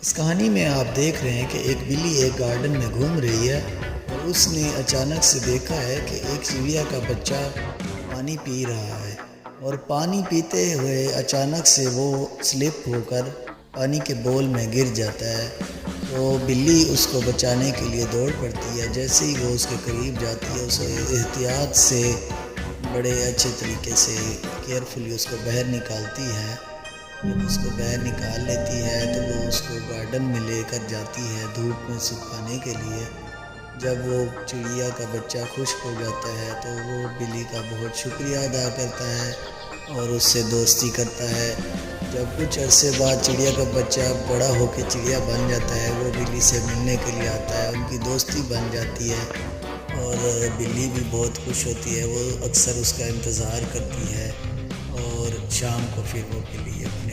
اس کہانی میں آپ دیکھ رہے ہیں کہ ایک بلی ایک گارڈن میں گھوم رہی ہے اور اس نے اچانک سے دیکھا ہے کہ ایک چڑیا کا بچہ پانی پی رہا ہے اور پانی پیتے ہوئے اچانک سے وہ سلپ ہو کر پانی کے بول میں گر جاتا ہے۔ تو بلی اس کو بچانے کے لیے دوڑ پڑتی ہے۔ جیسے ہی وہ اس کے قریب جاتی ہے اسے احتیاط سے بڑے اچھے طریقے سے کیئرفلی اس کو باہر نکالتی ہے۔ جب اس کو باہر نکال لیتی ہے تو وہ اس کو گارڈن میں لے کر جاتی ہے دھوپ میں سکھانے کے لیے۔ جب وہ چڑیا کا بچہ خشک ہو جاتا ہے تو وہ بلی کا بہت شکریہ ادا کرتا ہے اور اس سے دوستی کرتا ہے۔ جب کچھ عرصے بعد چڑیا کا بچہ بڑا ہو کے چڑیا بن جاتا ہے، وہ بلی سے ملنے کے لیے آتا ہے، ان کی دوستی بن جاتی ہے اور بلی بھی بہت خوش ہوتی ہے۔ وہ اکثر اس کا انتظار کرتی ہے اور شام کو پھر وہ بلی اپنے